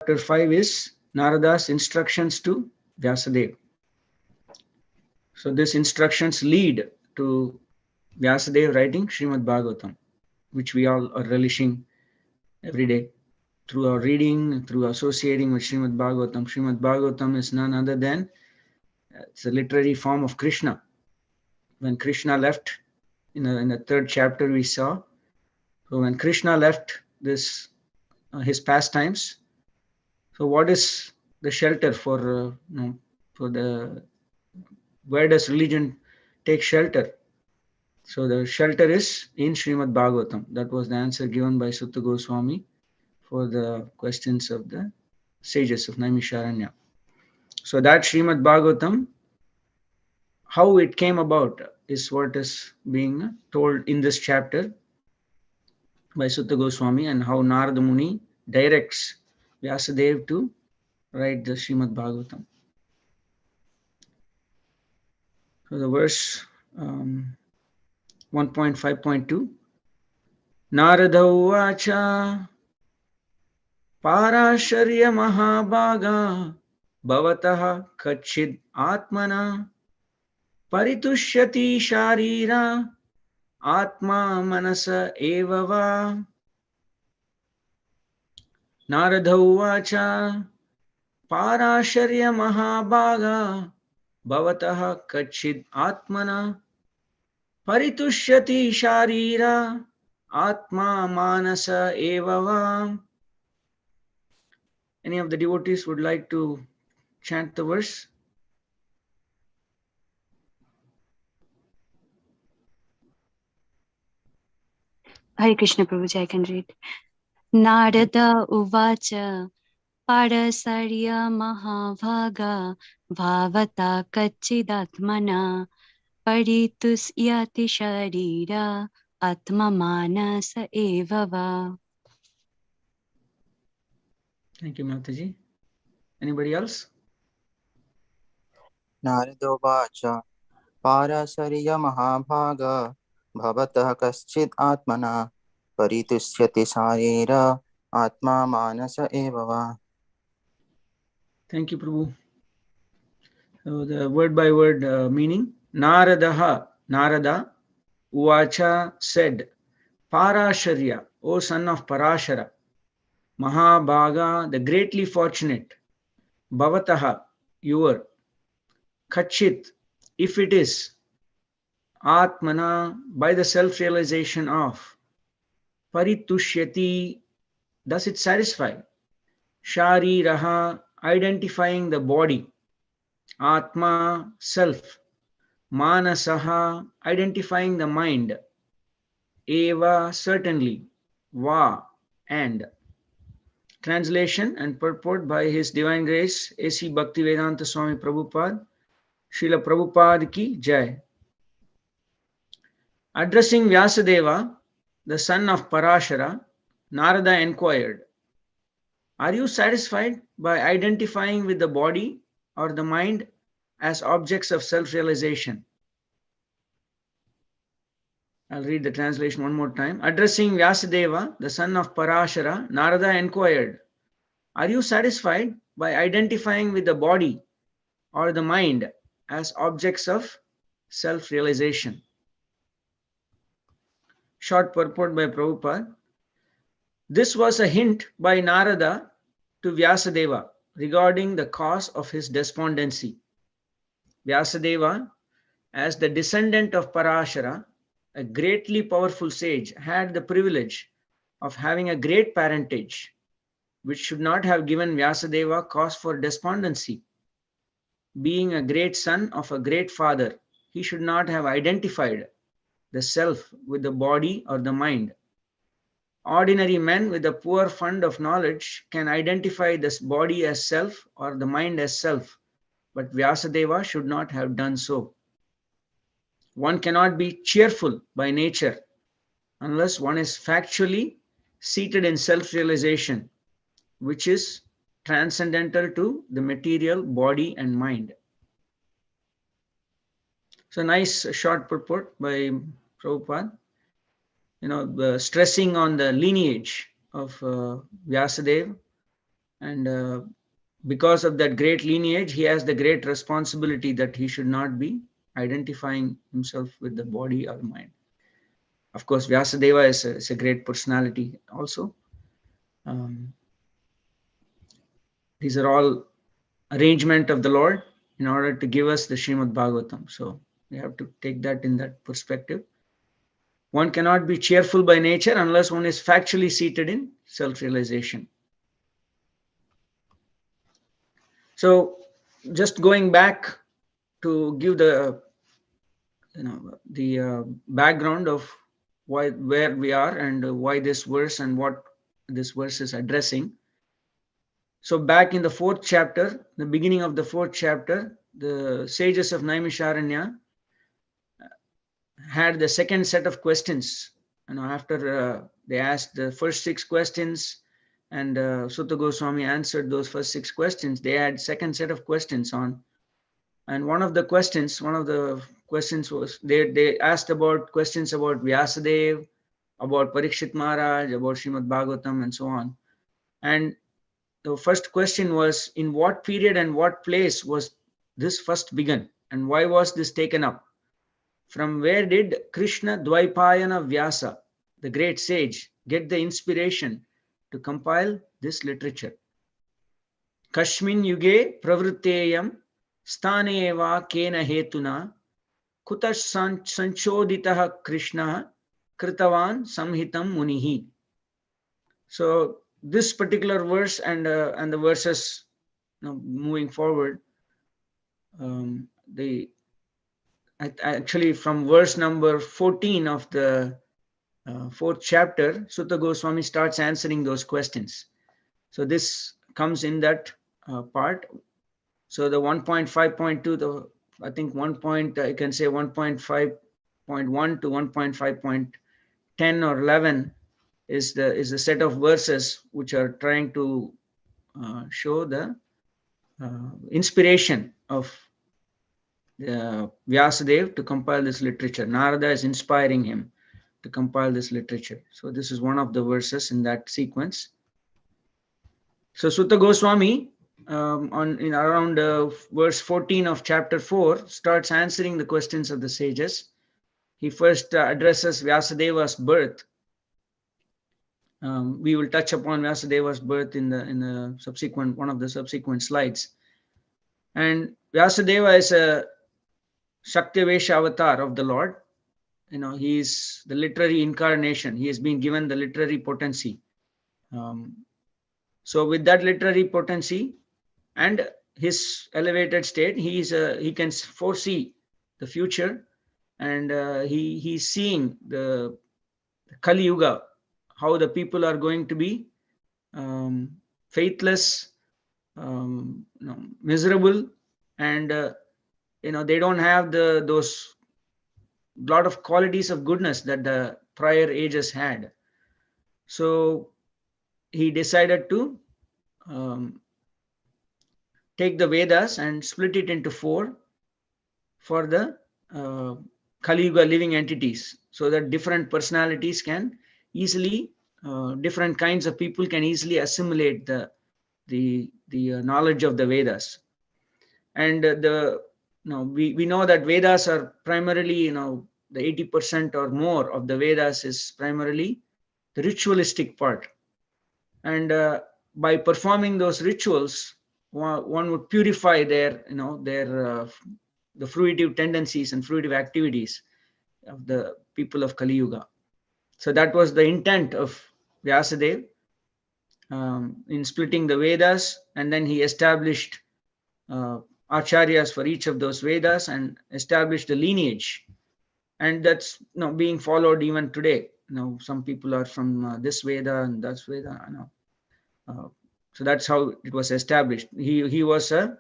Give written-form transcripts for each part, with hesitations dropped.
chapter 5 is Narada's instructions to Vyasadeva. So these instructions lead to Vyasadeva writing Srimad Bhagavatam, which we all are relishing every day through our reading, through associating with Srimad Bhagavatam. Srimad Bhagavatam is none other than it's a literary form of Krishna. When Krishna left, in the third chapter we saw, so when Krishna left this his pastimes, so what is the shelter for for the, where does religion take shelter? So the shelter is in Srimad Bhagavatam. That was the answer given by Sutta Goswami for the questions of the sages of Naimisharanya. So that Srimad Bhagavatam, how it came about is what is being told in this chapter by Sutta Goswami, and how Narada Muni directs Vyasadeva to write the Srimad Bhagavatam. So the verse 1.5.2, Narada Uvacha Parasharya Mahabhaga Bhavataha Kachid Atmana Paritushyati Sharira Atma Manasa Evava. Narada Uvacha Parasharya Mahabhaga Bhavataha Kachid Atmana Paritushyati Sharira Atma Manasa Evava. Any of the devotees would like to chant the verse? Hare Krishna Prabhuji, I can read. Narada Uvacha Parasarya Mahabhaga Bhavata Kachidatmana Paritusyati Sharira Atma Manasa Evava. Thank you, Mataji. Anybody else? Naradovāca Parasariya Mahabhaga Bhavatah Kaschid Atmana Paritusyati Sarira Atma Manasa Evava. Thank you, Prabhu. So the word by word meaning, Narada Uvacha said, Parasharya, O son of Parashara, Mahabhaga, the greatly fortunate, Bhavataha, your, Kachit, if it is, Atmana, by the self-realization of, Paritushyati, does it satisfy, Shariraha, identifying the body, Atma, self, Manasaha, identifying the mind, Eva, certainly, Va, and. Translation and purport by His Divine Grace A.C. Bhaktivedanta Swami Prabhupada, Srila Prabhupada ki Jai. Addressing Vyasadeva, the son of Parashara, Narada inquired, are you satisfied by identifying with the body or the mind as objects of self-realization? I'll read the translation one more time. Addressing Vyasadeva, the son of Parashara, Narada inquired, are you satisfied by identifying with the body or the mind as objects of self-realization? Short purport by Prabhupada. This was a hint by Narada to Vyasadeva regarding the cause of his despondency. Vyasadeva, as the descendant of Parashara, a greatly powerful sage, had the privilege of having a great parentage, which should not have given Vyasadeva cause for despondency. Being a great son of a great father, he should not have identified the self with the body or the mind. Ordinary men with a poor fund of knowledge can identify this body as self or the mind as self, but Vyasadeva should not have done so. One cannot be cheerful by nature unless one is factually seated in self-realization, which is transcendental to the material body and mind. So nice short purport by Prabhupada, stressing on the lineage of Vyasadeva And because of that great lineage, he has the great responsibility that he should not be identifying himself with the body or mind. Of course, Vyasadeva is a great personality also. These are all arrangement of the Lord in order to give us the Srimad Bhagavatam. So we have to take that in that perspective. One cannot be cheerful by nature unless one is factually seated in self-realization. So just going back to give the background of where we are and why this verse and what this verse is addressing. So back in the 4th chapter, the beginning of the 4th chapter, the sages of Naimisharanya had the second set of questions. After they asked the first 6 questions and Sutta Goswami answered those first 6 questions, they had second set of questions on. And one of the questions was they asked about questions about Vyasadev, about Parikshit Maharaj, about Srimad Bhagavatam, and so on. And the first question was, in what period and what place was this first begun? And why was this taken up? From where did Krishna Dvaipayana Vyasa, the great sage, get the inspiration to compile this literature? Kashmin yuge pravritteyam sthane eva kena hetuna kutash sanchoditah Krishna kritavan samhitam munihi. So this particular verse and the verses moving forward, actually from verse number 14 of the 4th chapter, Sutta Goswami starts answering those questions. So this comes in that part. So the 1.5.2, I think I can say 1.5.1 to 1.5.10 or 11 is the set of verses which are trying to show the inspiration of Vyasadeva to compile this literature. Narada is inspiring him to compile this literature. So this is one of the verses in that sequence. So Sutta Goswami around verse 14 of chapter 4 starts answering the questions of the sages. He first addresses Vyasadeva's birth. We will touch upon Vyasadeva's birth in the subsequent one of the subsequent slides. And Vyasadeva is a Shaktavesha avatar of the Lord. He is the literary incarnation. He has been given the literary potency. So with that literary potency and his elevated state, he can foresee the future, and he's seeing the Kali Yuga, how the people are going to be faithless, miserable, and they don't have those lot of qualities of goodness that the prior ages had. So he decided to take the Vedas and split it into 4 for the Kali Yuga living entities, so that different personalities can easily, different kinds of people can easily assimilate the knowledge of the Vedas. And we know that Vedas are primarily, the 80% or more of the Vedas is primarily the ritualistic part. And by performing those rituals, one would purify their the fruitive tendencies and fruitive activities of the people of Kali Yuga. So that was the intent of Vyasadeva in splitting the Vedas, and then he established acharyas for each of those Vedas and established a lineage, and that's being followed even today. Some people are from this Veda and that Veda. So that's how it was established. He was a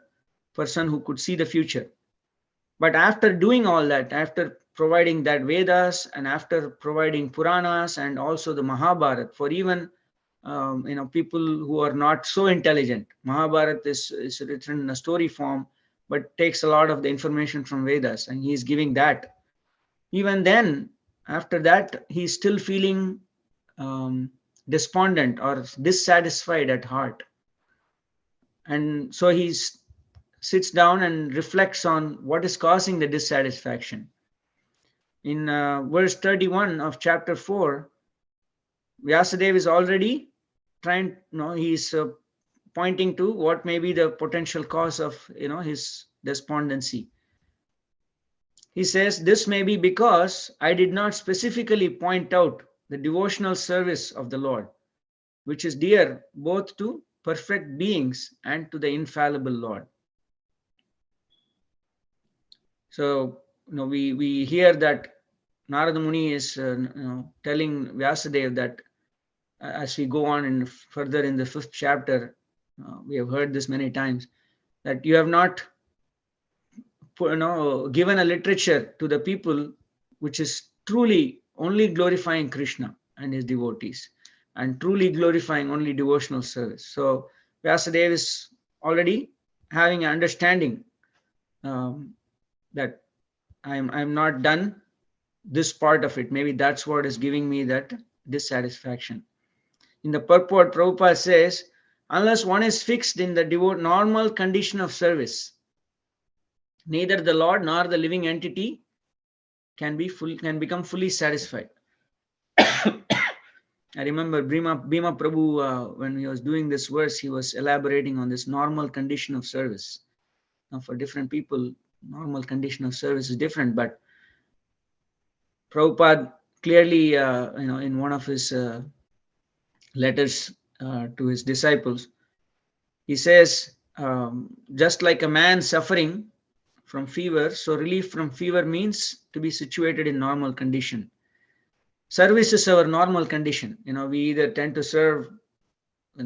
person who could see the future. But after doing all that, after providing that Vedas and after providing Puranas and also the Mahabharata for even people who are not so intelligent, Mahabharata is written in a story form, but takes a lot of the information from Vedas, and he's giving that. Even then, after that, he's still feeling despondent or dissatisfied at heart. And so he sits down and reflects on what is causing the dissatisfaction. In verse 31 of chapter 4, Vyasadeva is already trying, he's pointing to what may be the potential cause of, his despondency. He says, this may be because I did not specifically point out the devotional service of the Lord, which is dear both to perfect beings and to the infallible Lord. So, we hear that Narada Muni is telling Vyasadeva that as we go on in further in the 5th chapter, we have heard this many times, that you have not given a literature to the people which is truly only glorifying Krishna and his devotees and truly glorifying only devotional service. So Vyasadeva is already having an understanding that I'm not done this part of it. Maybe that's what is giving me that dissatisfaction. In the purport, Prabhupada says, unless one is fixed in the normal condition of service, neither the Lord nor the living entity can become fully satisfied. I remember Bhima Prabhu, when he was doing this verse, he was elaborating on this normal condition of service. Now, for different people, normal condition of service is different, but Prabhupada clearly, in one of his letters to his disciples, he says, just like a man suffering from fever, so relief from fever means to be situated in normal condition. Service is our normal condition. We either tend to serve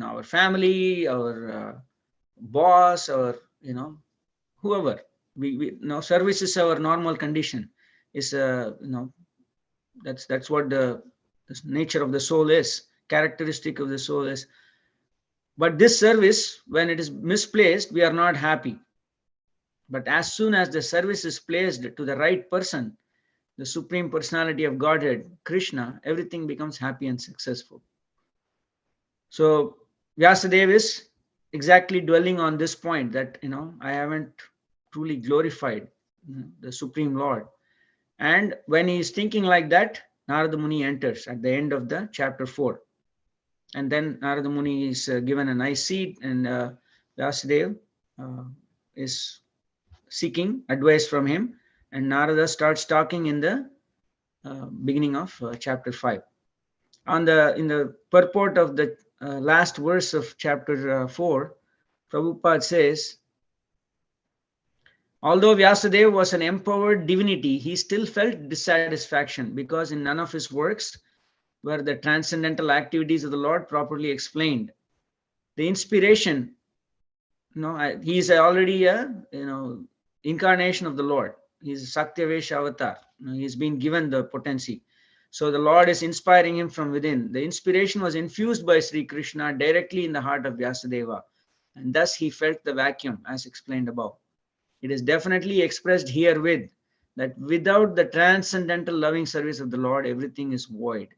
our family, our boss, or whoever. We service is our normal condition. Is that's what the nature of the soul is, characteristic of the soul is. But this service, when it is misplaced, we are not happy. But as soon as the service is placed to the right person, the Supreme Personality of Godhead, Krishna, everything becomes happy and successful. So Vyasadeva is exactly dwelling on this point that, I haven't truly glorified the Supreme Lord. And when he is thinking like that, Narada Muni enters at the end of the chapter 4. And then Narada Muni is given a nice seat, and Vyasadeva is seeking advice from him, and Narada starts talking in the beginning of chapter 5. In the purport of the last verse of chapter 4, Prabhupada says, although Vyasadeva was an empowered divinity, he still felt dissatisfaction because in none of his works were the transcendental activities of the Lord properly explained. The inspiration, he is already a incarnation of the Lord. He is Satyavesha avatar. He's been given the potency. So the Lord is inspiring him from within. The inspiration was infused by Sri Krishna directly in the heart of Vyasadeva, and thus he felt the vacuum as explained above. It is definitely expressed herewith that without the transcendental loving service of the Lord, everything is void.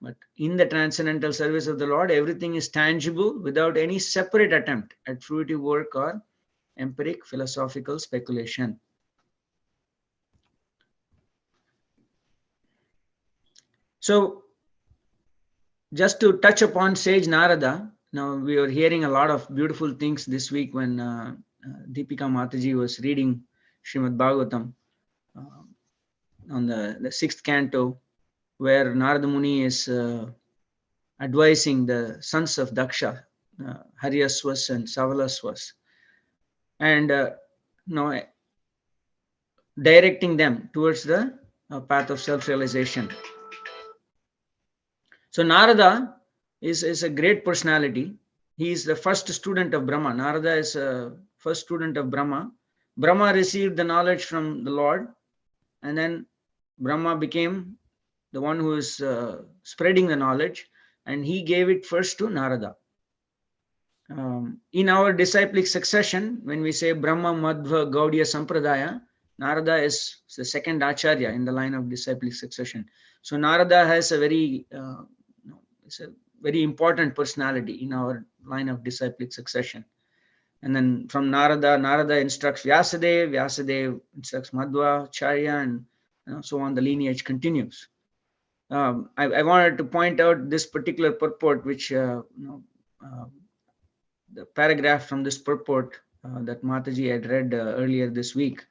But in the transcendental service of the Lord, everything is tangible without any separate attempt at fruitive work or empiric philosophical speculation. So, just to touch upon Sage Narada, now we were hearing a lot of beautiful things this week when Deepika Mataji was reading Srimad Bhagavatam on the 6th canto, where Narada Muni is advising the sons of Daksha, Haryaswas and Savalaswas, and directing them towards the path of self-realization. So Narada is a great personality. He is the first student of Brahma. Narada is a first student of Brahma. Brahma received the knowledge from the Lord, and then Brahma became the one who is spreading the knowledge, and he gave it first to Narada. In our disciplic succession, when we say Brahma Madhva Gaudiya Sampradaya, Narada is the second Acharya in the line of disciplic succession. So Narada has a very important personality in our line of disciplic succession. And then from Narada instructs Vyasadeva, Vyasadeva instructs Madhva, Charya, and so on. The lineage continues. I wanted to point out this particular purport, which the paragraph from this purport that Mataji had read earlier this week.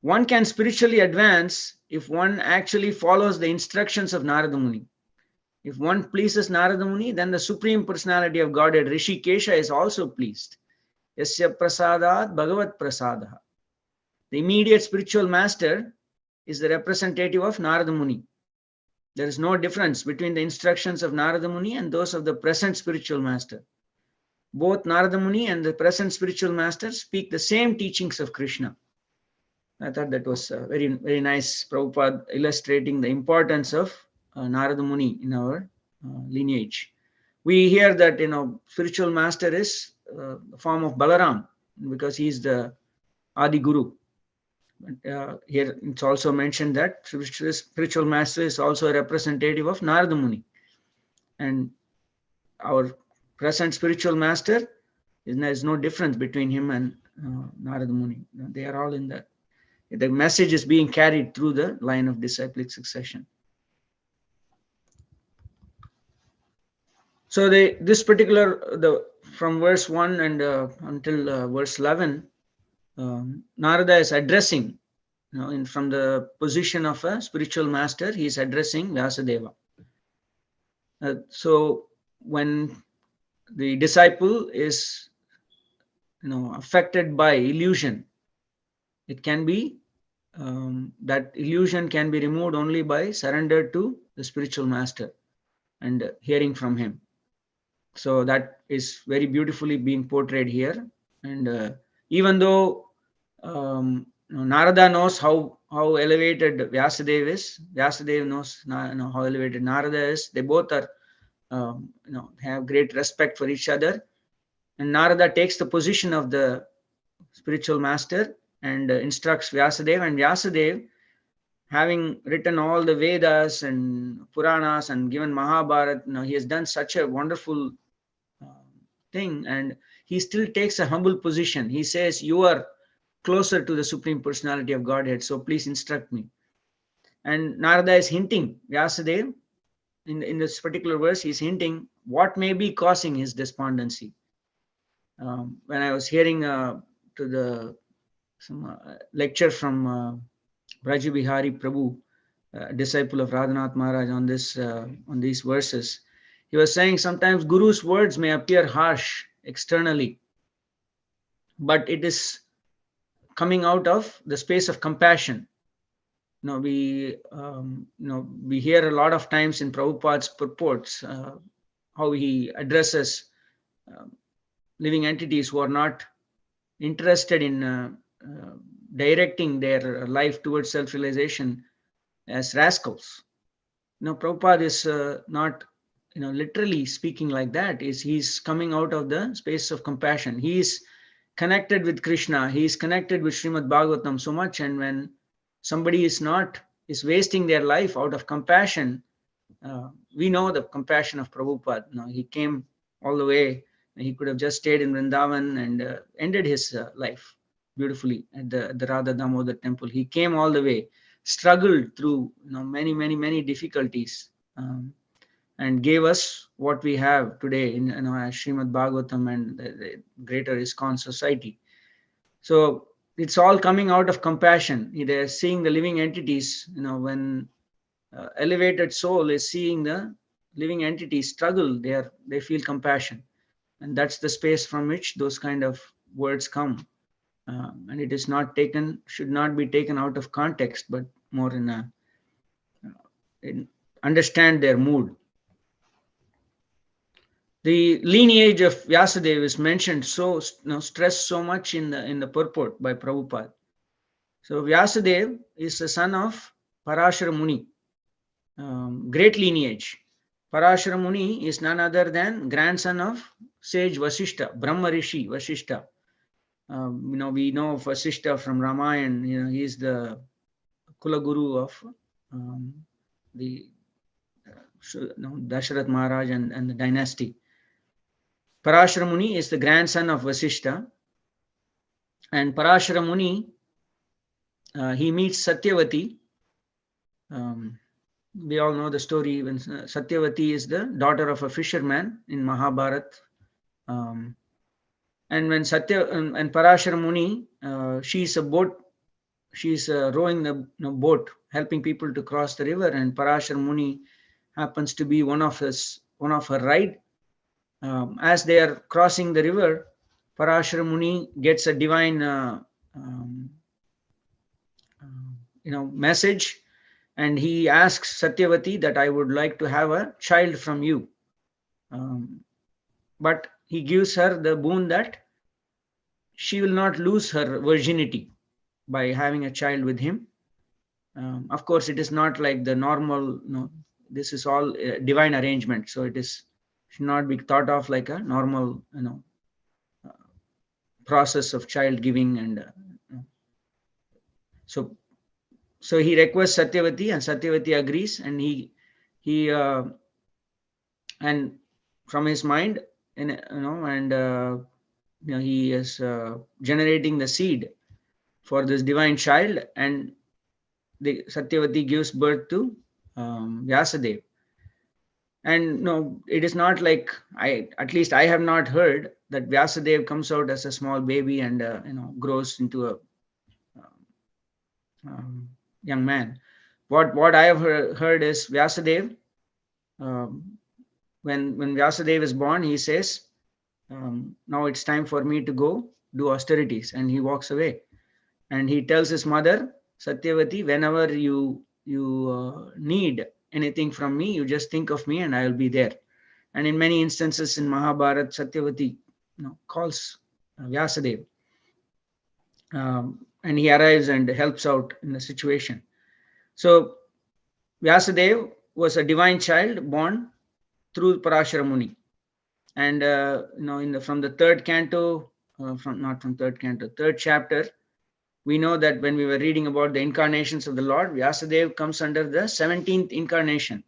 One can spiritually advance if one actually follows the instructions of Narada Muni. If one pleases Narada Muni, then the Supreme Personality of Godhead, Rishikesha, is also pleased. Yasya prasadat bhagavat prasadaha. The immediate spiritual master is the representative of Narada Muni. There is no difference between the instructions of Narada Muni and those of the present spiritual master. Both Narada Muni and the present spiritual master speak the same teachings of Krishna. I thought that was very, very nice. Prabhupada illustrating the importance of Narada Muni in our lineage. We hear that spiritual master is the form of Balaram because he is the Adi Guru. Here it's also mentioned that spiritual master is also a representative of Narada Muni, and our present spiritual master is no difference between him and Narada Muni. They are all in that. The message is being carried through the line of disciplic succession. So this particular, from verse 1 and until verse 11, Narada is addressing, from the position of a spiritual master, he is addressing Vyasadeva. So when the disciple is, affected by illusion, it can be that illusion can be removed only by surrender to the spiritual master and hearing from him. So that is very beautifully being portrayed here. And even though Narada knows how elevated Vyasadeva is, Vyasadeva knows how elevated Narada is. They both are have great respect for each other. And Narada takes the position of the spiritual master and instructs Vyasadeva. And Vyasadeva, having written all the Vedas and Puranas and given Mahabharata, he has done such a wonderful thing, and he still takes a humble position. He says, you are closer to the Supreme Personality of Godhead, so please instruct me. And Narada is hinting, Vyasadeva, in this particular verse, he's hinting what may be causing his despondency. When I was hearing some lecture from Braja Bihari Prabhu, disciple of Radhanath Maharaj, on these verses, he was saying sometimes Guru's words may appear harsh externally, but it is coming out of the space of compassion. We hear a lot of times in Prabhupada's purports how he addresses living entities who are not interested in directing their life towards self-realization as rascals. Prabhupada is not literally speaking like that. He's coming out of the space of compassion. He is connected with Krishna. He is connected with Srimad Bhagavatam so much, and when somebody is wasting their life out of compassion, we know the compassion of Prabhupada. He came all the way. He could have just stayed in Vrindavan and ended his life beautifully at the Radha Damodar temple. He came all the way, struggled through many difficulties, and gave us what we have today in as Srimad Bhagavatam and the greater ISKCON society. So it's all coming out of compassion. They're seeing the living entities. When elevated soul is seeing the living entities struggle, they feel compassion, and that's the space from which those kind of words come. And it is should not be taken out of context, but more in understand their mood. The lineage of Vyasadeva is mentioned stressed so much in the purport by Prabhupada. So Vyasadeva is the son of Parashara Muni, great lineage. Parashara Muni is none other than grandson of sage Vasishta, Brahma Rishi Vasishta. We know of Vasishta from Ramayana. He is the Kula Guru of the Dasharath Maharaj and the dynasty. Parashara Muni is the grandson of Vasishta, and Parashara Muni, he meets Satyavati. We all know the story when Satyavati is the daughter of a fisherman in Mahabharata. And when and Parashara Muni, she's rowing the boat, helping people to cross the river, and Parashara Muni happens to be one of her ride. As they are crossing the river, Parashara Muni gets a divine message, and he asks Satyavati that I would like to have a child from you. But he gives her the boon that she will not lose her virginity by having a child with him. Of course, it is not like the normal, this is all divine arrangement. So it should not be thought of like a normal, process of child giving. And so he requests Satyavati, and Satyavati agrees, and he and from his mind, he is generating the seed for this divine child, and the Satyavati gives birth to Vyasadeva. And no, it is not like at least I have not heard that Vyasadeva comes out as a small baby and grows into a young man. What I have heard is Vyasadeva, when Vyasadeva is born, he says, now it's time for me to go do austerities, and he walks away. And he tells his mother, Satyavati, whenever you need anything from me, you just think of me and I will be there. And in many instances in Mahabharata, Satyavati calls Vyasadeva, and he arrives and helps out in the situation. So Vyasadeva was a divine child born through Parashara Muni. And from the third canto, third chapter, we know that when we were reading about the incarnations of the Lord, Vyasadeva comes under the 17th incarnation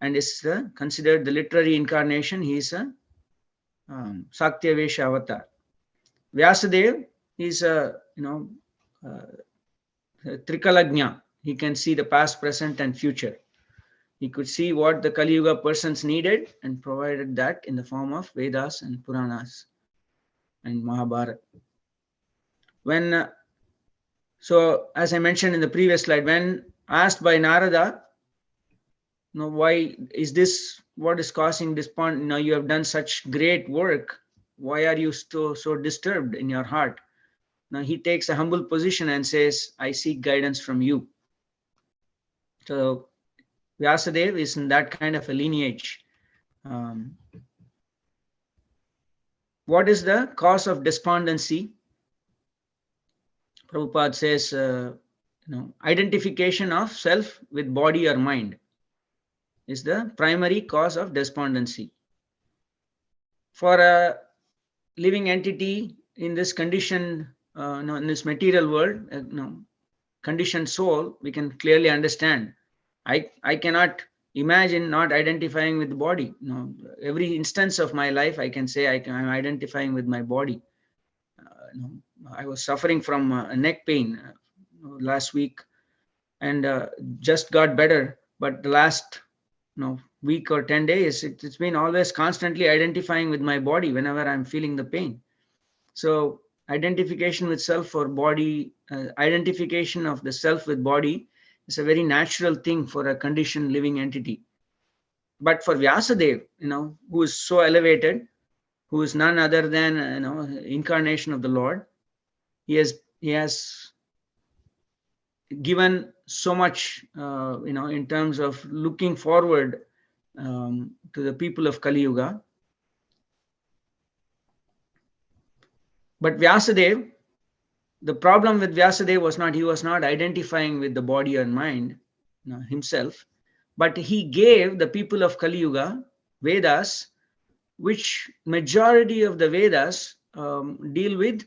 and is considered the literary incarnation. He is a Sakyavesha avatar. Vyasadeva is a Trikalagnya. He can see the past, present, and future. He could see what the Kali Yuga persons needed and provided that in the form of Vedas and Puranas and Mahabharata. So as I mentioned in the previous slide, when asked by Narada, why is this, what is causing this point? You have done such great work. Why are you so disturbed in your heart? Now he takes a humble position and says, I seek guidance from you. So Vyasadeva is in that kind of a lineage. What is the cause of despondency? Prabhupada says, identification of self with body or mind is the primary cause of despondency. For a living entity in this conditioned, in this material world, conditioned soul, we can clearly understand. I cannot imagine not identifying with the body. Every instance of my life, I can say I'm identifying with my body. I was suffering from a neck pain last week, and just got better. But the last week or 10 days, it's been always constantly identifying with my body whenever I'm feeling the pain. So identification with self or body, identification of the self with body is a very natural thing for a conditioned living entity. But for Vyasadeva, who is so elevated, who is none other than incarnation of the Lord, he has given so much, in terms of looking forward to the people of Kali Yuga. But Vyasadeva, the problem with Vyasadeva was not, he was not identifying with the body or mind himself, but he gave the people of Kali Yuga Vedas, which majority of the Vedas deal with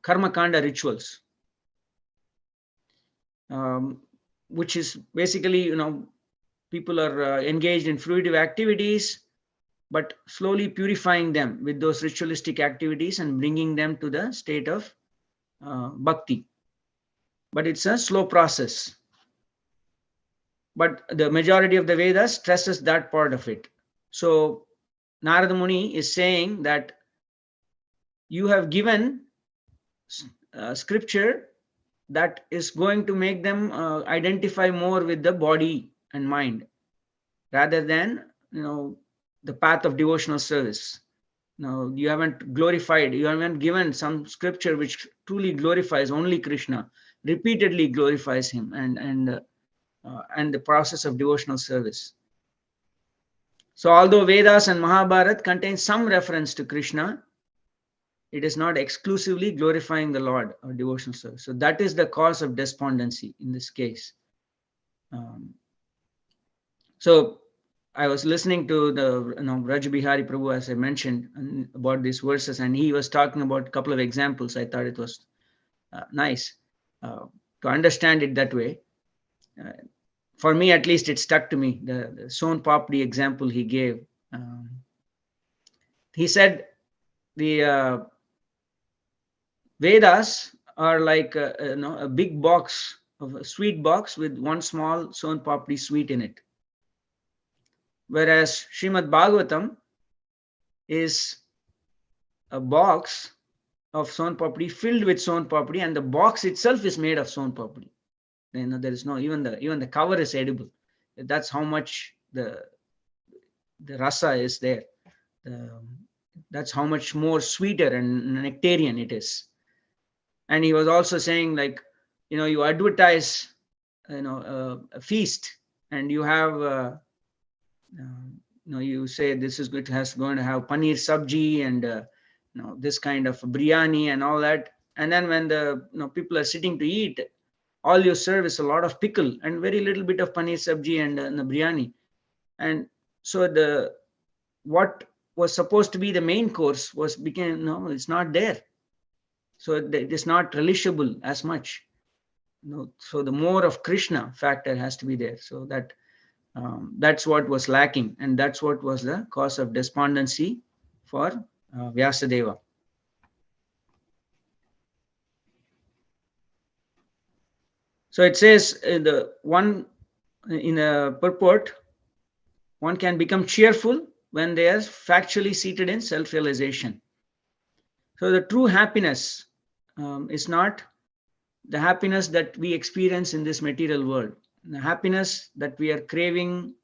Karma Kanda rituals, which is basically, people are engaged in fruitive activities, but slowly purifying them with those ritualistic activities and bringing them to the state of bhakti. But it's a slow process. But the majority of the Vedas stresses that part of it. So Narada Muni is saying that you have given scripture that is going to make them identify more with the body and mind, rather than the path of devotional service. Now, you haven't glorified, you haven't given some scripture which truly glorifies only Krishna, repeatedly glorifies him, and the process of devotional service. So although Vedas and Mahabharata contain some reference to Krishna, it is not exclusively glorifying the Lord or devotional service. So that is the cause of despondency in this case. So I was listening to the Raj Bihari Prabhu, as I mentioned, about these verses, and he was talking about a couple of examples. I thought it was nice to understand it that way. For me, at least, it stuck to me. The Son Papdi example he gave. He said the Vedas are like a big box, of a sweet box with one small Son Papdi sweet in it. Whereas Srimad Bhagavatam is a box of Son Papdi filled with Son Papdi, and the box itself is made of Son Papdi. There is no, even the cover is edible. That's how much the rasa is there. That's how much more sweeter and nectarian it is. And he was also saying, like, you advertise, a feast, and you have, you say this is going to have paneer sabji and this kind of biryani and all that. And then when the people are sitting to eat, all you serve is a lot of pickle and very little bit of paneer sabji and the biryani. And so what was supposed to be the main course it's not there. So it is not relishable as much. So the more of Krishna factor has to be there. So that's what was lacking, and that's what was the cause of despondency for Vyasadeva. So it says in a purport, one can become cheerful when they are factually seated in self-realization. So the true happiness is not the happiness that we experience in this material world. The happiness that we are craving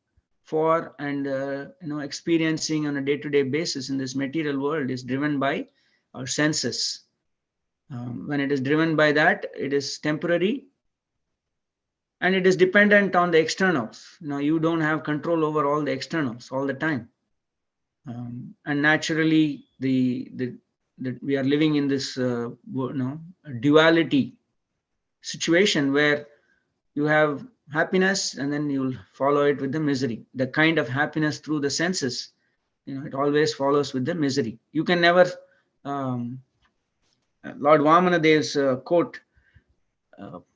for and experiencing on a day-to-day basis in this material world is driven by our senses. When it is driven by that, it is temporary, and it is dependent on the externals. You don't have control over all the externals all the time, and naturally we are living in this duality situation where you have happiness and then you'll follow it with the misery. The kind of happiness through the senses, it always follows with the misery. You can never, Lord Vamanadev's quote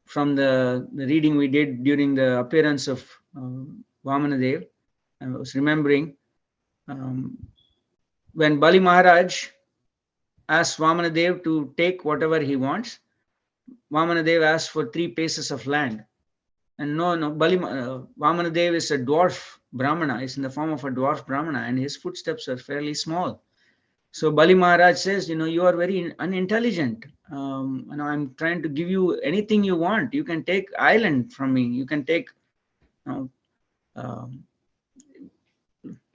from the reading we did during the appearance of Vamanadev, I was remembering when Bali Maharaj asked Vamanadev to take whatever he wants, Vamanadev asked for 3 paces of land. And Vamanadev is a dwarf Brahmana, is in the form of a dwarf Brahmana, and his footsteps are fairly small. So Bali Maharaj says, you are very unintelligent. I'm trying to give you anything you want. You can take island from me. You can take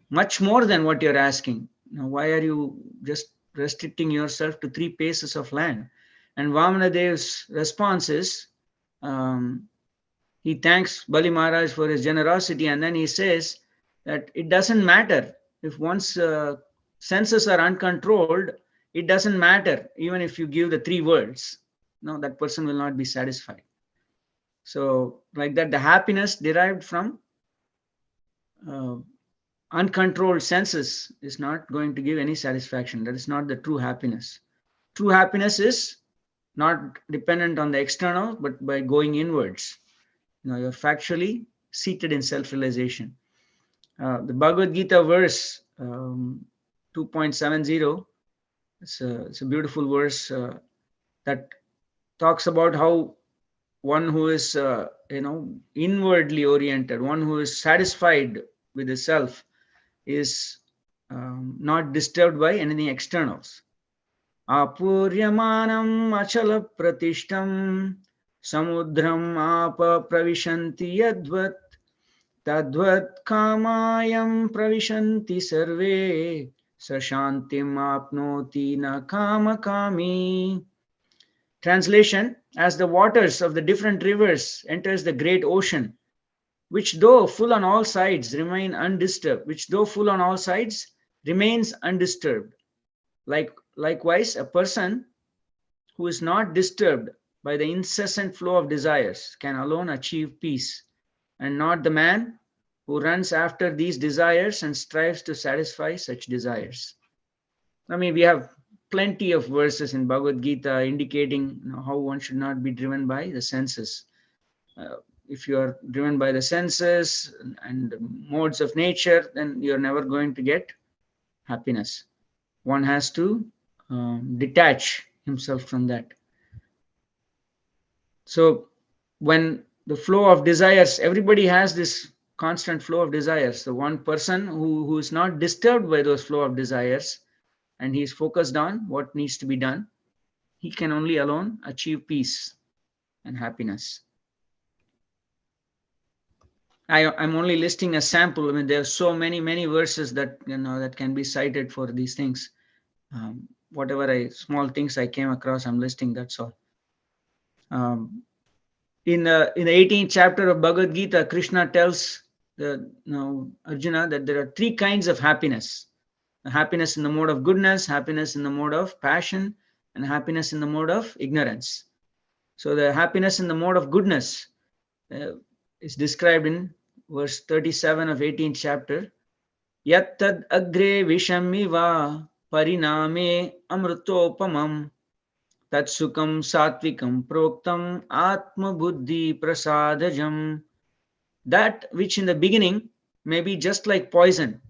much more than what you're asking. Why are you just restricting yourself to 3 paces of land? And Vamanadev's response is, he thanks Bali Maharaj for his generosity, and then he says that it doesn't matter if one's senses are uncontrolled. It doesn't matter even if you give the 3 words. That person will not be satisfied. So like that, the happiness derived from uncontrolled senses is not going to give any satisfaction. That is not the true happiness. True happiness is not dependent on the external, but by going inwards. You're factually seated in self-realization. The Bhagavad Gita verse 2.70, it's a beautiful verse that talks about how one who is inwardly oriented, one who is satisfied with the self, is not disturbed by anything externals. Apuryamanam achala pratishtam samudram apa pravishanti yadvat tadvat kamayam pravishanti sarve sashantim apnoti na kamakami. Translation: as the waters of the different rivers enters the great ocean, which though full on all sides remain undisturbed, remains undisturbed. Likewise, a person who is not disturbed by the incessant flow of desires can alone achieve peace, and not the man who runs after these desires and strives to satisfy such desires. I mean, we have plenty of verses in Bhagavad Gita indicating how one should not be driven by the senses. If you are driven by the senses and modes of nature, then you're never going to get happiness. One has to detach himself from that. So when the flow of desires, everybody has this constant flow of desires. So one person who is not disturbed by those flow of desires, and he is focused on what needs to be done, he can only alone achieve peace and happiness. I'm only listing a sample. I mean, there are so many verses that that can be cited for these things. Whatever small things I came across, I'm listing. That's all. In the 18th chapter of Bhagavad Gita, Krishna tells Arjuna that there are three kinds of happiness: happiness in the mode of goodness, happiness in the mode of passion, and happiness in the mode of ignorance. So the happiness in the mode of goodness is described in verse 37 of 18th chapter. Yat tad agre vishamiva pariname amrutopamam tat sukam satvikam proktam atma buddhi prasadajam. That which in the beginning may be just like poison,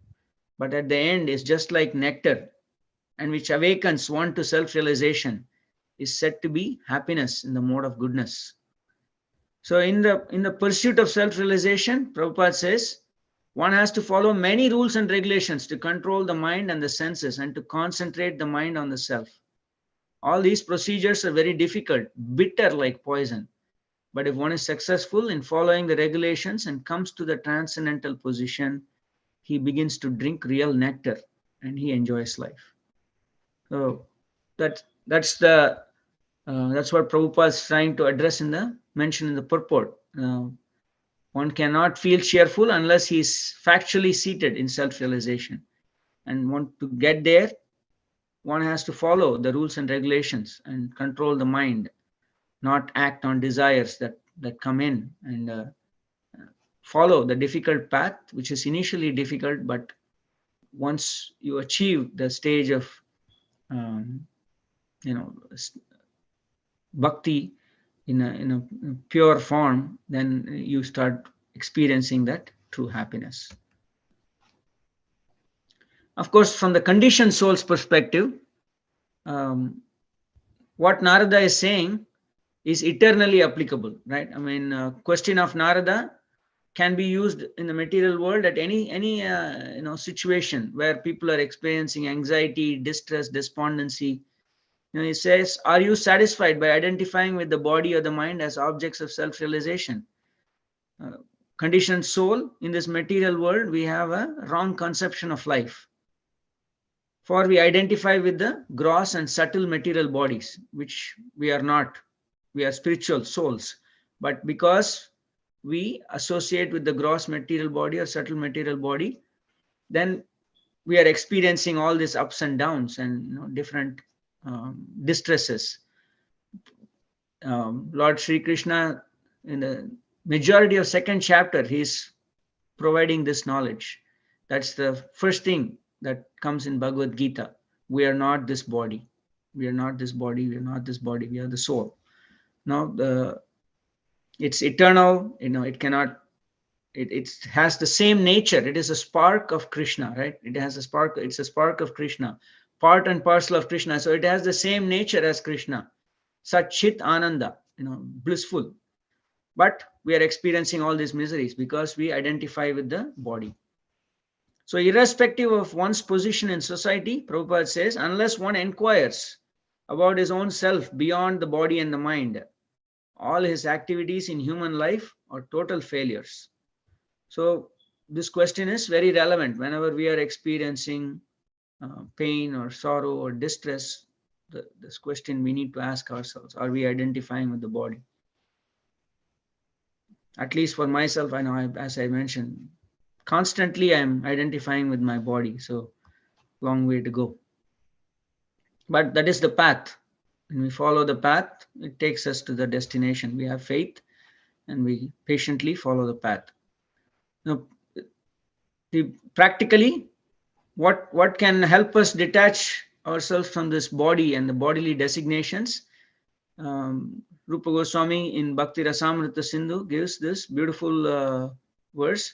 but at the end is just like nectar, and which awakens one to self-realization, is said to be happiness in the mode of goodness. So in the pursuit of self-realization, Prabhupada says, one has to follow many rules and regulations to control the mind and the senses and to concentrate the mind on the self. All these procedures are very difficult, bitter like poison. But if one is successful in following the regulations and comes to the transcendental position, he begins to drink real nectar and he enjoys life. So that's what Prabhupada is trying to address mentioned in the purport. One cannot feel cheerful unless he is factually seated in self-realization. And want to get there, one has to follow the rules and regulations and control the mind, not act on desires that come in, and follow the difficult path, which is initially difficult, but once you achieve the stage of bhakti in a pure form, then you start experiencing that true happiness. Of course, from the conditioned soul's perspective, what Narada is saying is eternally applicable, right? I mean, question of Narada can be used in the material world at any situation where people are experiencing anxiety, distress, despondency. He says, are you satisfied by identifying with the body or the mind as objects of self-realization? Conditioned soul, in this material world, we have a wrong conception of life. For we identify with the gross and subtle material bodies, which we are not. We are spiritual souls. But because we associate with the gross material body or subtle material body, then we are experiencing all these ups and downs and different distresses. Lord Sri Krishna, in the majority of second chapter, he is providing this knowledge. That's the first thing that comes in Bhagavad Gita. We are not this body. We are not this body. We are not this body. We are the soul. Now, it's eternal. It cannot it has the same nature. It is a spark of Krishna, right? It has a spark. It's a spark of Krishna, part and parcel of Krishna. So it has the same nature as Krishna. Satchit Ananda, blissful. But we are experiencing all these miseries because we identify with the body. So irrespective of one's position in society, Prabhupada says, unless one inquires about his own self beyond the body and the mind, all his activities in human life are total failures. So this question is very relevant whenever we are experiencing pain or sorrow or distress. This question we need to ask ourselves: are we identifying with the body? At least for myself, I know, as I mentioned, constantly I'm identifying with my body. So long way to go. But that is the path. When we follow the path, it takes us to the destination. We have faith and we patiently follow the path. Now, practically, what can help us detach ourselves from this body and the bodily designations? Rupa Goswami in Bhakti Rasamrita Sindhu gives this beautiful verse.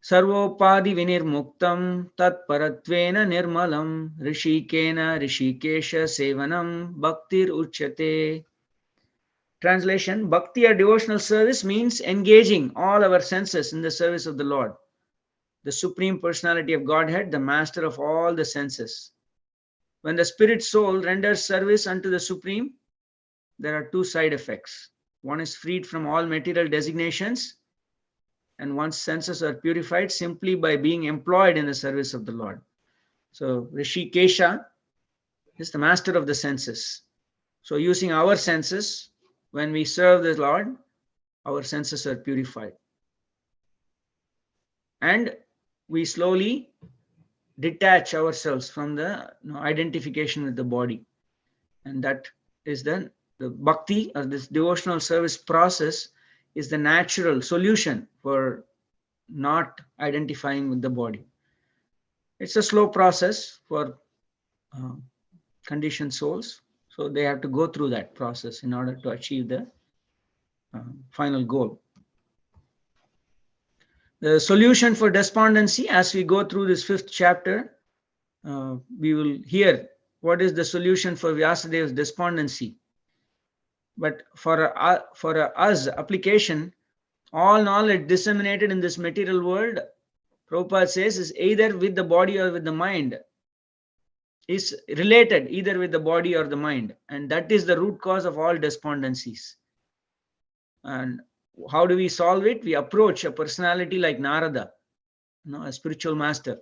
Sarvopadi vinirmuktam tat paratvena nirmalam rishikena rishikesha sevanam bhaktir uchyate. Translation: Bhakti or devotional service means engaging all our senses in the service of the Lord, the Supreme Personality of Godhead, the master of all the senses. When the spirit soul renders service unto the Supreme, there are two side effects. One is freed from all material designations, and one's senses are purified simply by being employed in the service of the Lord. So Rishikesha is the master of the senses. So using our senses, when we serve the Lord, our senses are purified. And we slowly detach ourselves from the identification with the body. And that is the bhakti, or this devotional service process, is the natural solution for not identifying with the body. It's a slow process for conditioned souls. So they have to go through that process in order to achieve the final goal. The solution for despondency, as we go through this 5th chapter, we will hear what is the solution for Vyasadev's despondency. But for us, application, all knowledge disseminated in this material world, Prabhupada says, is either with the body or with the mind, is related either with the body or the mind. And that is the root cause of all despondencies. And how do we solve it? We approach a personality like Narada, a spiritual master,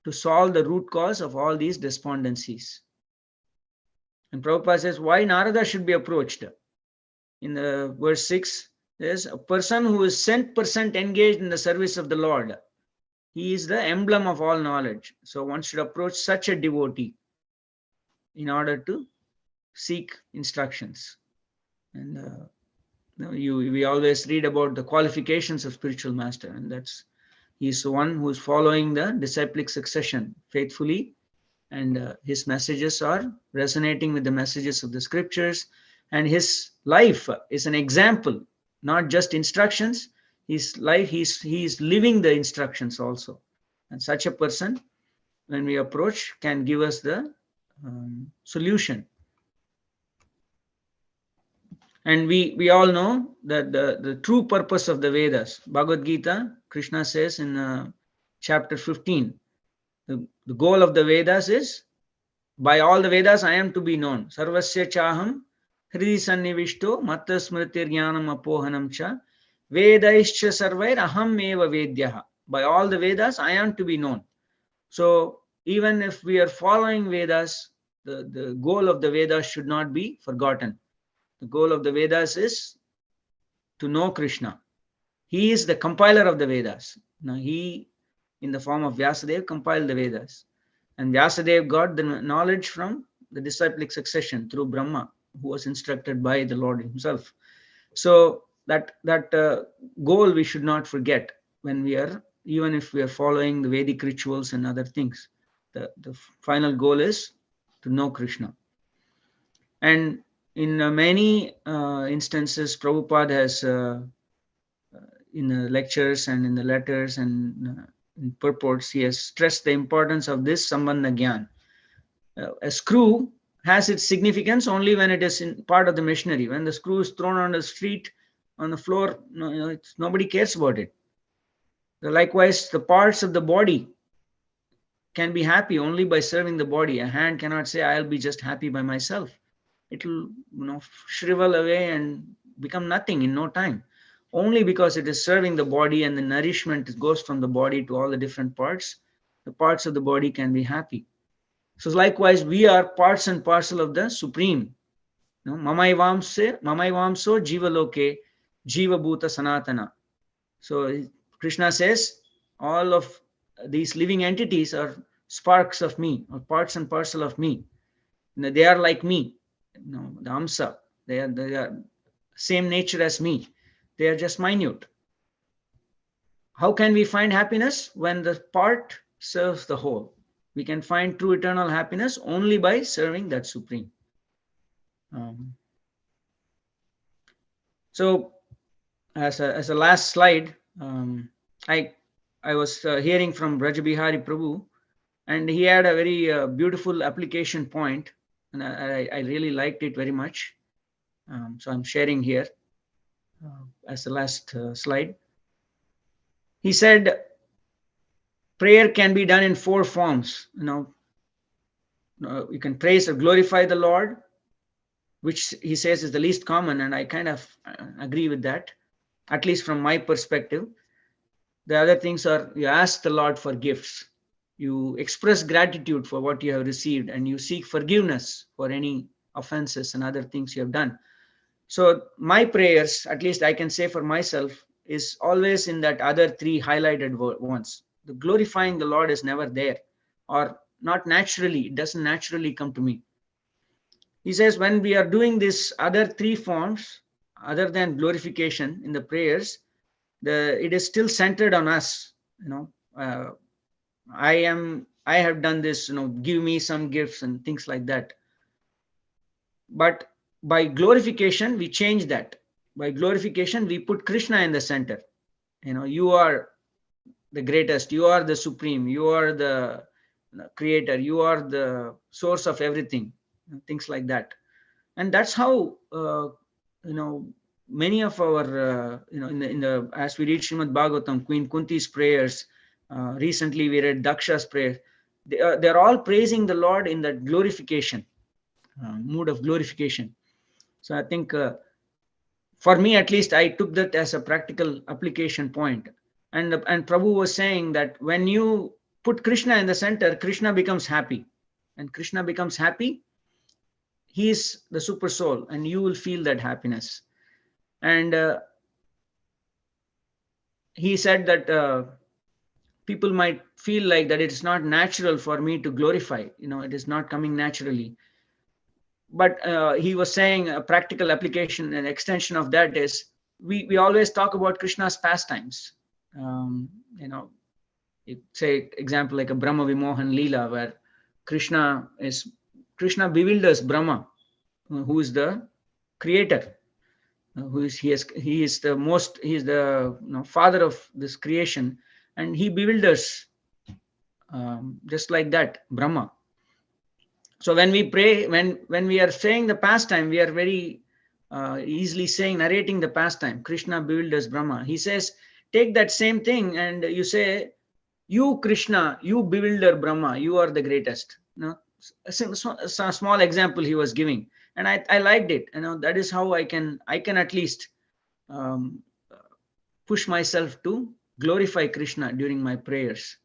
to solve the root cause of all these despondencies. And Prabhupada says why Narada should be approached. In the verse 6, there's a person who is 100% engaged in the service of the Lord. He is the emblem of all knowledge. So one should approach such a devotee in order to seek instructions. And we always read about the qualifications of spiritual master, and he's the one who is following the disciplic succession faithfully, and his messages are resonating with the messages of the scriptures, and his life is an example, not just instructions. His life, he's living the instructions also. And such a person, when we approach, can give us the solution. And we all know that the true purpose of the Vedas, Bhagavad Gita, Krishna says in chapter 15, the goal of the Vedas is, by all the Vedas I am to be known. Sarvasya chaham hridi sannivishto matta smritir jnanam apohanam cha vedaischa sarvair aham eva vedyaha. By all the Vedas I am to be known. So even if we are following Vedas, the goal of the Vedas should not be forgotten. The goal of the Vedas is to know Krishna. He is the compiler of the Vedas. Now he, in the form of Vyasadeva, compiled the Vedas. And Vyasadeva got the knowledge from the disciplic succession through Brahma, who was instructed by the Lord himself. So that goal we should not forget when even if we are following the Vedic rituals and other things. The final goal is to know Krishna. And in many instances, Prabhupada has in the lectures and in the letters and in purports, he has stressed the importance of this Sambandha Gyan. A screw has its significance only when it is in part of the machinery. When the screw is thrown on the street, on the floor, nobody cares about it. Likewise, the parts of the body can be happy only by serving the body. A hand cannot say, I'll be just happy by myself. It will shrivel away and become nothing in no time. Only because it is serving the body and the nourishment goes from the body to all the different parts, the parts of the body can be happy. So likewise, we are parts and parcel of the Supreme. Mamaivamso jiva loke jiva bhuta sanatana. So Krishna says, all of these living entities are sparks of me, or parts and parcel of me. They are like me, the Amsa. They are same nature as me. They are just minute. How can we find happiness? When the part serves the whole. We can find true eternal happiness only by serving that Supreme. So, as a last slide, I was hearing from Brajabihari Prabhu, and he had a very beautiful application point, and I really liked it very much. So I'm sharing here as the last slide. He said, prayer can be done in 4 forms. You can praise or glorify the Lord, which he says is the least common, and I kind of agree with that, at least from my perspective. The other things are, you ask the Lord for gifts, you express gratitude for what you have received, and you seek forgiveness for any offenses and other things you have done. So my prayers, at least I can say for myself, is always in that other 3 highlighted ones. The glorifying the Lord is never there, or not naturally. It doesn't naturally come to me. He says, when we are doing this other 3 forms, other than glorification in the prayers, it is still centered on us. I have done this, give me some gifts and things like that. But by glorification, we change that. By glorification, we put Krishna in the center. You are the greatest, you are the supreme, you are the creator, you are the source of everything, things like that. And that's how, many of our, in the as we read Srimad Bhagavatam, Queen Kunti's prayers, recently we read Daksha's prayer, they're all praising the Lord in that glorification, mood of glorification. So I think for me, at least, I took that as a practical application point. And Prabhu was saying that when you put Krishna in the center, Krishna becomes happy. And Krishna becomes happy, he is the super soul, and you will feel that happiness. And he said that people might feel like that it's not natural for me to glorify, it is not coming naturally. But he was saying a practical application and extension of that is, we always talk about Krishna's pastimes. Say example like a Brahma Vimohan Leela, where Krishna bewilders Brahma, who is the creator, he is the father of this creation, and he bewilders just like that Brahma. So when we pray, when we are saying the pastime, we are very easily narrating the pastime. Krishna bewilders Brahma. He says, take that same thing and you say, you Krishna, you bewilder Brahma, you are the greatest. A small example he was giving, and I liked it. That is how I can at least push myself to glorify Krishna during my prayers.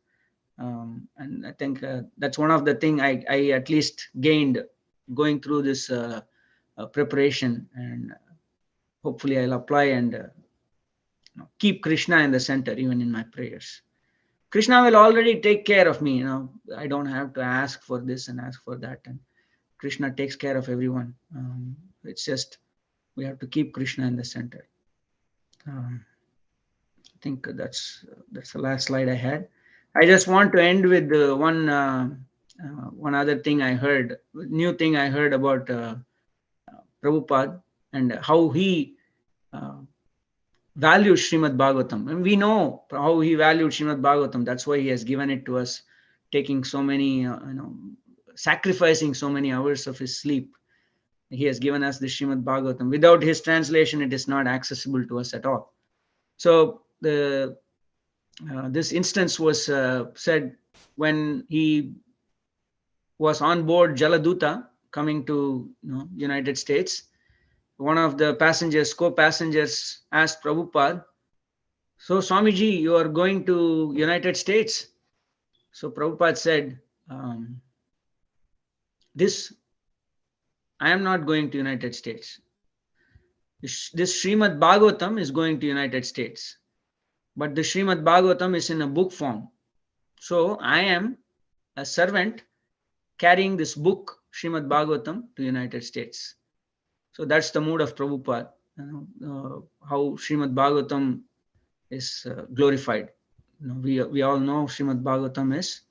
And I think that's one of the things I at least gained going through this preparation, and hopefully I'll apply and keep Krishna in the center even in my prayers. Krishna will already take care of me. I don't have to ask for this and ask for that, and Krishna takes care of everyone. It's just we have to keep Krishna in the center. I think that's the last slide I had. I just want to end with one other thing I heard, new thing I heard about Prabhupada, and how he values Srimad Bhagavatam. And we know how he valued Srimad Bhagavatam. That's why he has given it to us, taking so many, sacrificing so many hours of his sleep. He has given us the Srimad Bhagavatam. Without his translation, it is not accessible to us at all. So this instance was said when he was on board Jaladuta coming to United States. One of the passengers, co-passengers, asked Prabhupada, "So Swamiji, you are going to United States?" So Prabhupada said, "This, I am not going to United States. This Srimad Bhagavatam is going to United States. But the Srimad Bhagavatam is in a book form. So I am a servant carrying this book, Srimad Bhagavatam, to United States." So that's the mood of Prabhupada, how Srimad Bhagavatam is glorified. We all know Srimad Bhagavatam is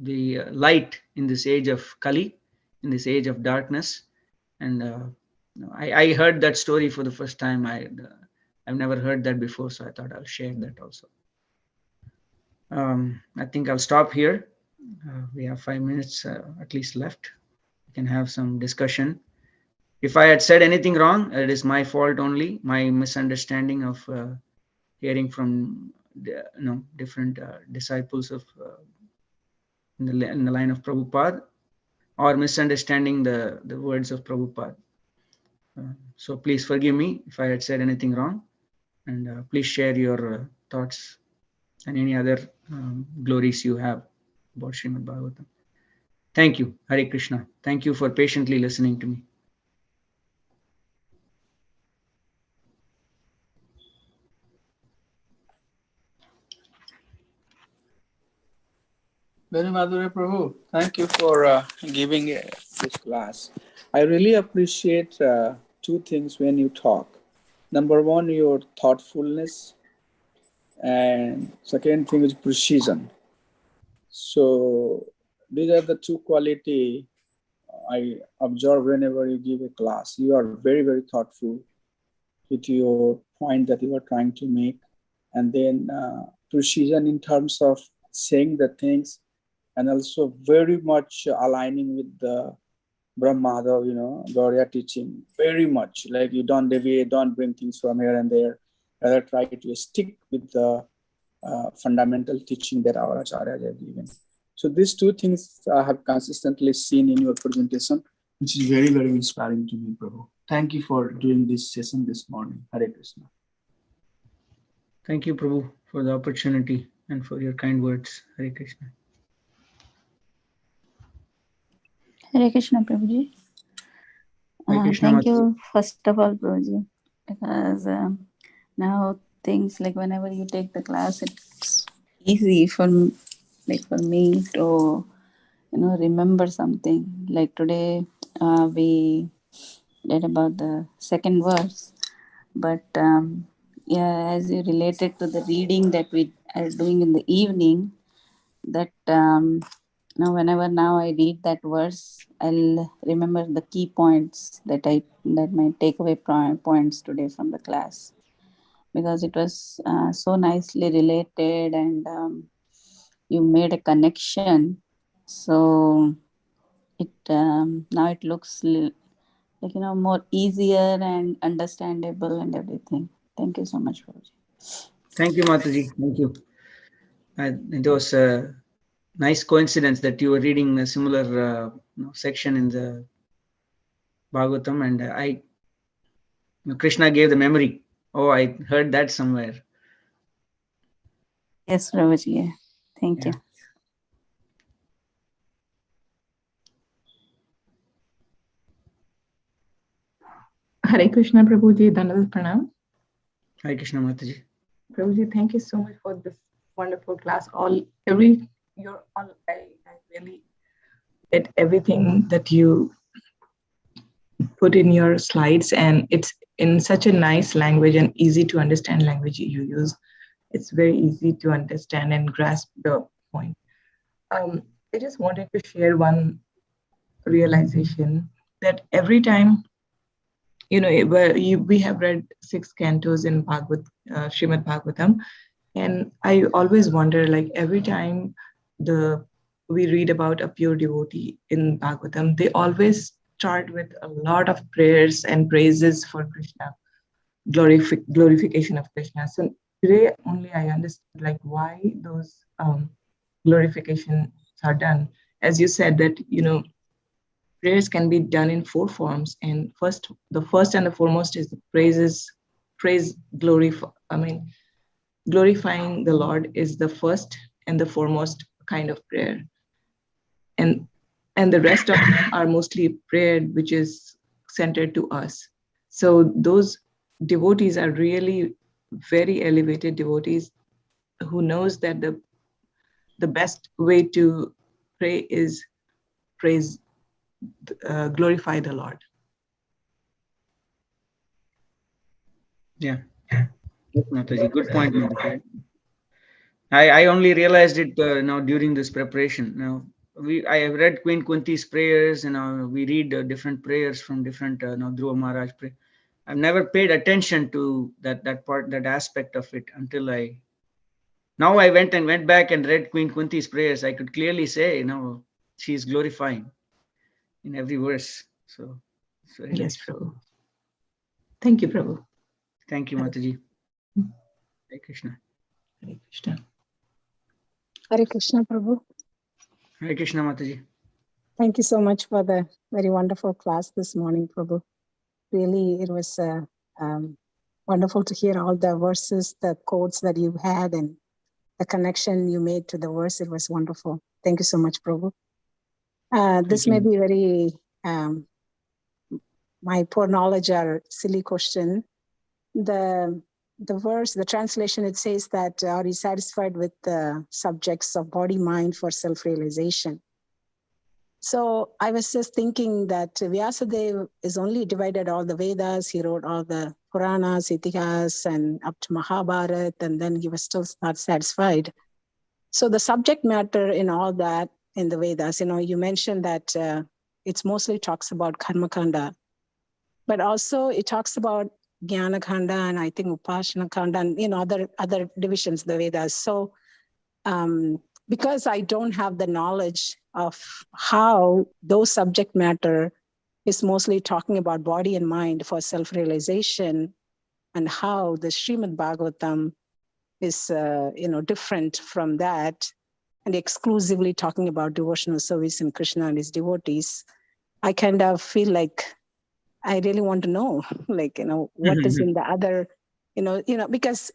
the light in this age of Kali, in this age of darkness. And I heard that story for the first time. I've never heard that before, so I thought I'll share that also. I think I'll stop here. We have 5 minutes at least left. We can have some discussion. If I had said anything wrong, it is my fault only, my misunderstanding of hearing from different disciples of in the line of Prabhupada, or misunderstanding the words of Prabhupada. So please forgive me if I had said anything wrong, and please share your thoughts and any other glories you have about Srimad Bhagavatam. Thank you. Hare Krishna. Thank you for patiently listening to me. Very Madhurya Prabhu, thank you for giving this class. I really appreciate two things when you talk. Number one, your thoughtfulness, and second thing is precision. So these are the two qualities I observe whenever you give a class. You are very, very thoughtful with your point that you are trying to make, and then precision in terms of saying the things, and also very much aligning with the Brahmada, Gauriya teaching, very much. Like you don't deviate, don't bring things from here and there. Rather try to stick with the fundamental teaching that our acharyas have given. So these two things I have consistently seen in your presentation, which is very, very inspiring to me, Prabhu. Thank you for doing this session this morning. Hare Krishna. Thank you, Prabhu, for the opportunity and for your kind words. Hare Krishna. Hare Krishna, Prabhuji. Thank you, first of all, Prabhuji, because now things like whenever you take the class, it's easy for me to remember something. Like today, we did about the second verse, but as you related to the reading that we are doing in the evening, that now I read that verse, I'll remember the key points that my takeaway points today from the class, because it was so nicely related, and you made a connection. So it now it looks like more easier and understandable and everything. Thank you so much, Prabhuji. Thank you, Mataji. Thank you. It was a nice coincidence that you were reading a similar section in the Bhagavatam, and Krishna gave the memory. Oh, I heard that somewhere. Yes, Prabhuji. Thank you. Hare Krishna, Prabhuji. Dandavat Pranam. Hare Krishna, Mataji. Prabhuji, thank you so much for this wonderful class. I really get everything that you put in your slides, and it's in such a nice language and easy to understand language you use. It's very easy to understand and grasp the point. I just wanted to share one realization that every time we have read 6 cantos in Srimad Bhagavatam, and I always wonder, like every time we read about a pure devotee in Bhagavatam, they always start with a lot of prayers and praises for Krishna, glorification of Krishna. So today only I understood like why those glorifications are done. As you said that, prayers can be done in 4 forms, and the first and the foremost is the glorifying the Lord is the first and the foremost kind of prayer, and the rest of them are mostly prayer which is centered to us. So those devotees are really very elevated devotees who knows that the best way to pray is glorify the Lord. Yeah. Yes, Mataji. Good point, Mataji. I only realized it now during this preparation. Now I have read Queen Kunti's prayers, and we read different prayers from different Dhruva Maharaj pray. I've never paid attention to that aspect of it until now I went back and read Queen Kunti's prayers. I could clearly say, she's glorifying in every verse. So very yes, nice. Prabhu. Thank you, Prabhu. Thank you, Mataji. Hare Krishna. Hare Krishna. Hare Krishna, Prabhu. Hare Krishna, Mataji. Thank you so much for the very wonderful class this morning, Prabhu. Really, it was wonderful to hear all the verses, the quotes that you had, and the connection you made to the verse. It was wonderful. Thank you so much, Prabhu. This may be very, my poor knowledge or silly question. The verse, the translation, it says that are you satisfied with the subjects of body, mind for self-realization? So I was just thinking that Vyasadeva is only divided all the Vedas. He wrote all the Puranas, Itihas, and up to Mahabharata, and then he was still not satisfied. So the subject matter in all that in the Vedas, you mentioned that it's mostly talks about Karma Kanda, but also it talks about Jnana Kanda and I think Upasana Kanda and other divisions of the Vedas. So because I don't have the knowledge of how those subject matter is mostly talking about body and mind for self-realization, and how the Srimad Bhagavatam is different from that and exclusively talking about devotional service and Krishna and his devotees, I kind of feel like I really want to know, what is in the other, because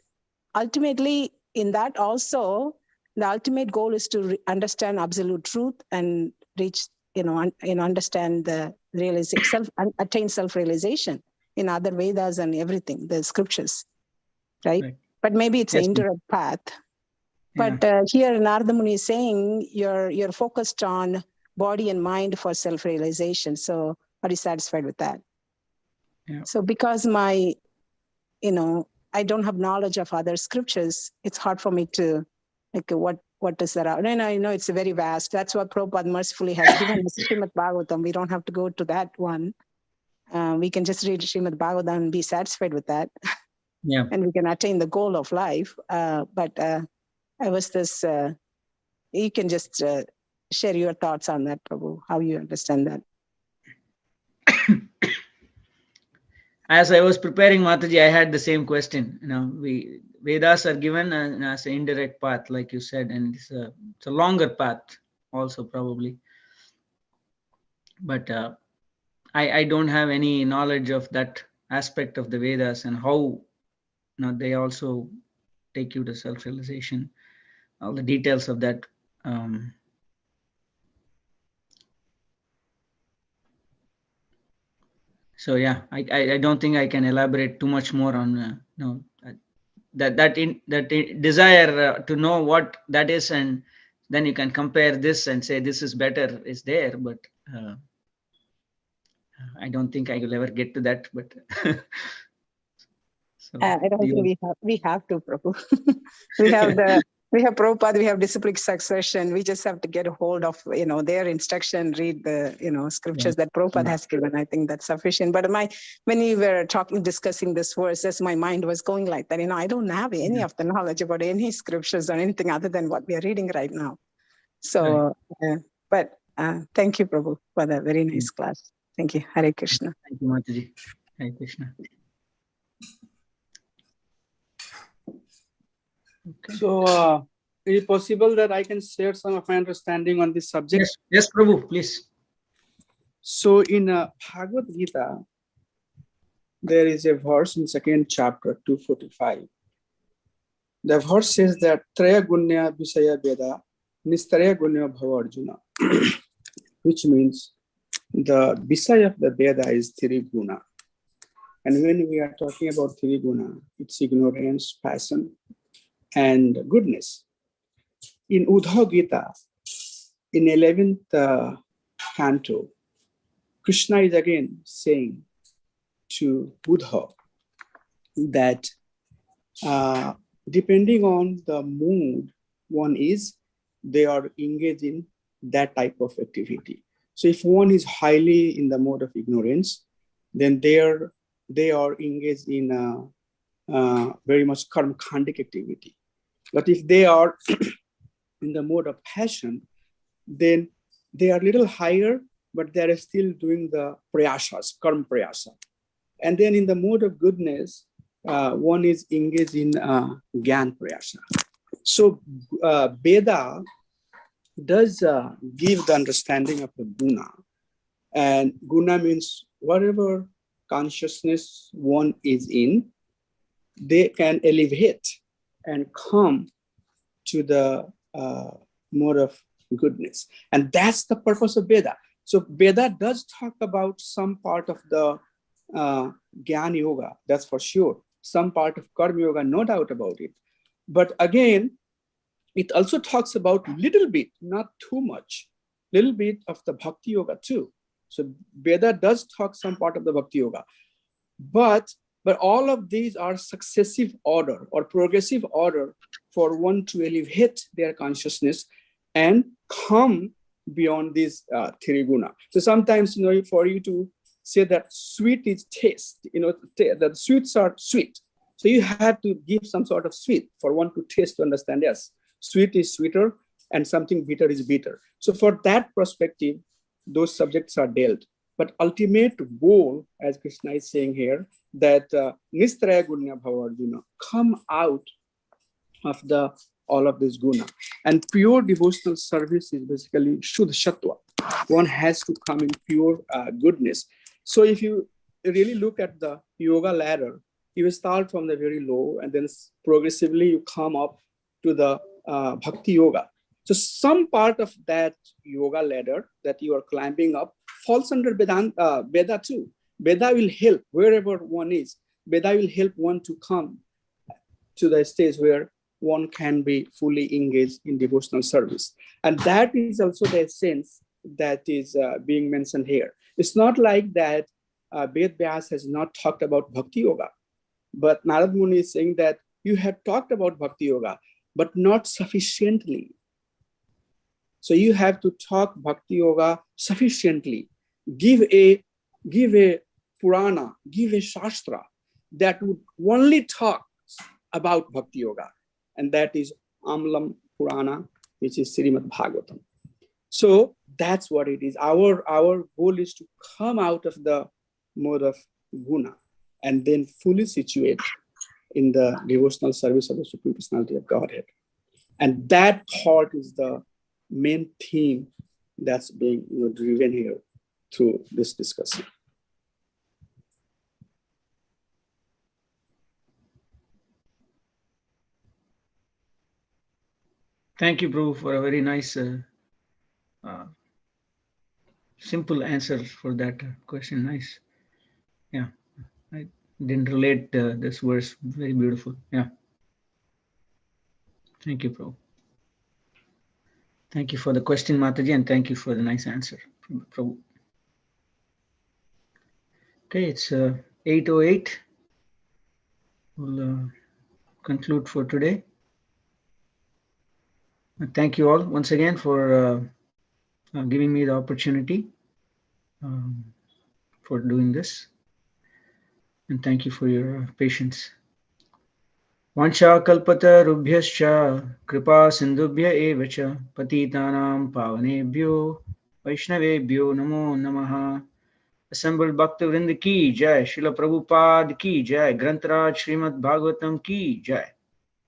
ultimately in that also, the ultimate goal is to understand absolute truth and reach, understand the realization, attain self-realization in other Vedas and everything, the scriptures, right? But maybe it's an indirect path. But here Narada Muni is saying you're focused on body and mind for self-realization. So are you satisfied with that? Yeah. So because I don't have knowledge of other scriptures, it's hard for me to, what is that? And I know it's very vast. That's what Prabhupada mercifully has given us Srimad Bhagavatam. We don't have to go to that one. We can just read Srimad Bhagavatam and be satisfied with that. Yeah. And we can attain the goal of life. But I was this, you can just share your thoughts on that, Prabhu, how you understand that. As I was preparing, Mataji, I had the same question. Vedas are given as an indirect path, like you said, and it's a longer path also probably. But I don't have any knowledge of that aspect of the Vedas and how they also take you to self-realization, all the details of that. So yeah, I don't think I can elaborate too much more on that desire to know what that is, and then you can compare this and say this is better is there, but I don't think I will ever get to that. But so I don't think we have to, Prabhu. We have the We have Prabhupada, we have disciplic succession. We just have to get a hold of, their instruction, read the, scriptures that Prabhupada has given. I think that's sufficient. But when you were discussing this verse, as my mind was going like that, I don't have any of the knowledge about any scriptures or anything other than what we are reading right now. So, thank you, Prabhu, for that very nice class. Thank you. Hare Krishna. Thank you, Mataji. Hare Krishna. Okay. So, is it possible that I can share some of my understanding on this subject? Yes, Prabhu, please. So, in Bhagavad Gita, there is a verse in 2nd chapter, 245. The verse says that Traya Gunya Visaya Veda Nistaraya Gunya Bhava Arjuna, which means the Visaya of the Veda is three guna. And when we are talking about three guna, it's ignorance, passion, and goodness. In Uddhava Gita, in 11th canto, Krishna is again saying to Buddha that depending on the mood one is, they are engaged in that type of activity. So if one is highly in the mode of ignorance, then they are engaged in very much karma-khandic activity. But if they are in the mode of passion, then they are a little higher, but they are still doing the prayasas, karma prayasa. And then in the mode of goodness, one is engaged in Gyan prayasa. So Veda does give the understanding of the guna. And guna means whatever consciousness one is in, they can elevate and come to the mode of goodness. And that's the purpose of Veda. So Veda does talk about some part of the Jnana Yoga, that's for sure. Some part of Karma Yoga, no doubt about it. But again, it also talks about little bit, not too much, little bit of the Bhakti Yoga too. So Veda does talk some part of the Bhakti Yoga. But all of these are successive order or progressive order for one to elevate their consciousness and come beyond this three guna. So sometimes, for you to say that sweet is taste, the sweets are sweet. So you have to give some sort of sweet for one to taste to understand, yes, sweet is sweeter and something bitter is bitter. So for that perspective, those subjects are dealt. But ultimate goal, as Krishna is saying here, that Nistaraya Gunya Bhava Arjuna, come out of all of this guna. And pure devotional service is basically Shuddha Sattva. One has to come in pure goodness. So if you really look at the yoga ladder, you start from the very low and then progressively you come up to the Bhakti Yoga. So some part of that yoga ladder that you are climbing up falls under Veda too. Veda will help wherever one is. Veda will help one to come to the stage where one can be fully engaged in devotional service. And that is also the essence that is being mentioned here. It's not like that Ved Vyas has not talked about Bhakti Yoga, but Narad Muni is saying that you have talked about Bhakti Yoga, but not sufficiently. So you have to talk Bhakti Yoga sufficiently. Give a Purana, give a Shastra that would only talk about Bhakti Yoga. And that is Amlam Purana, which is Srimad Bhagavatam. So that's what it is. Our goal is to come out of the mode of guna and then fully situate in the devotional service of the Supreme Personality of Godhead. And that part is the main theme that's being driven here through this discussion. Thank you, Prabhu, for a very nice, simple answer for that question. Nice. Yeah, I didn't relate this verse. Very beautiful. Yeah. Thank you, Prabhu. Thank you for the question, Mataji, and thank you for the nice answer, Prabhu. Okay, it's 8:08. We'll conclude for today. Thank you all once again for giving me the opportunity for doing this. And thank you for your patience. Vancha kalpata rubhyascha kripa sindhubhya eva cha patitanam pavanebhyo vaishnavebhyo namo namaha. Assembled Bhakta Vrinda ki jai, Srila Prabhupada ki jai, Grantaraj Srimad Bhagavatam ki jai.